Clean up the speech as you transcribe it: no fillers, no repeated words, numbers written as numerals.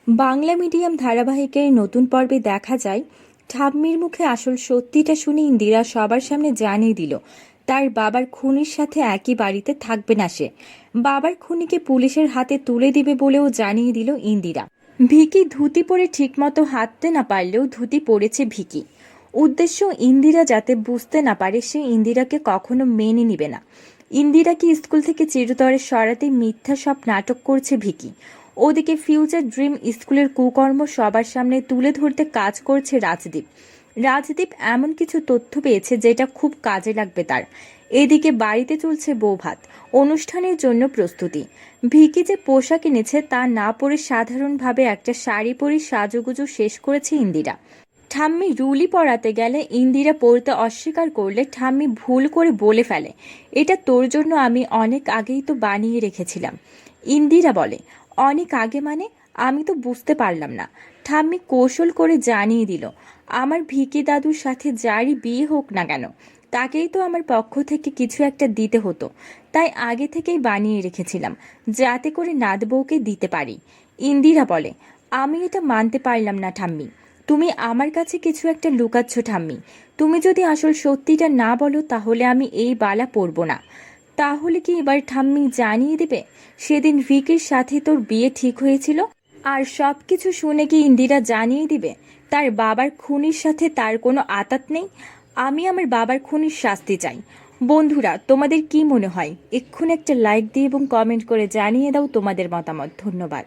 Bangla medium ধারাবাহিকের নতুন পর্বে দেখা যায় ঠাম্মির মুখে আসল সত্যিটা শুনে ইন্দিরা সবার সামনে জানিয়ে দিল তার বাবার খুনির সাথে একই বাড়িতে থাকবে না সে। বাবার খুনিকে পুলিশের হাতে তুলে দিবে বলেও জানিয়ে দিল ইন্দিরা। ভিকি ধুতি পরে ঠিকমতো হাঁটতে না পারলেও ধুতি পরেছে ভিকি। উদ্দেশ্য ইন্দিরা যাতে বুঝতে না পারে সে ইন্দিরাকে কখনো মেনে নিবে না। ইন্দিরাকে স্কুল থেকে চিরতরে সরাতে মিথ্যা সব নাটক করছে ভিকি। ওদিকে ফিউচার ড্রিম স্কুলের কুকর্ম সবার সামনে তুলে ধরতে কাজ করছে রাজদীপ এমন কিছু তথ্য পেয়েছে যেটা খুব কাজে লাগবে তার। এদিকে বাড়িতে চলছে বৌভাত, অনুষ্ঠানের জন্য প্রস্তুতি। ভিকি যে পোশাক এনেছে তা না পরে সাধারণভাবে একটা শাড়ি পরে সাজুগুজু শেষ করেছে ইন্দিরা। ঠাম্মি রুলি পরাতে গেলে ইন্দিরা পড়তে অস্বীকার করলে ঠাম্মি ভুল করে বলে ফেলে, এটা তোর জন্য আমি অনেক আগেই তো বানিয়ে রেখেছিলাম। ইন্দিরা বলে, অনেক আগে মানে? আমি তো বুঝতে পারলাম না। ঠাম্মি কৌশল করে জানিয়ে দিল, আমার ভিকি দাদুর সাথে যারই বিয়ে হোক না কেন তাকেই তো আমার পক্ষ থেকে কিছু একটা দিতে হতো, তাই আগে থেকেই বানিয়ে রেখেছিলাম যাতে করে নাত বউকে দিতে পারি। ইন্দিরা বলে, আমি এটা মানতে পারলাম না ঠাম্মি, তুমি আমার কাছে কিছু একটা লুকাচ্ছ ঠাম্মি। তুমি যদি আসল সত্যিটা না বলো তাহলে আমি এই বালা পরব না। তাহলে কি এবার ঠাম্মি জানিয়ে দেবে সেদিন ভিকির সাথে তোর বিয়ে ঠিক হয়েছিল? আর সব কিছু শুনে কি ইন্দিরা জানিয়ে দিবে তার বাবার খুনির সাথে তার কোনো আতাত নেই? আমি আমার বাবার খুনির শাস্তি চাই। বন্ধুরা, তোমাদের কি মনে হয়? এক্ষুনি একটা লাইক দিয়ে এবং কমেন্ট করে জানিয়ে দাও তোমাদের মতামত। ধন্যবাদ।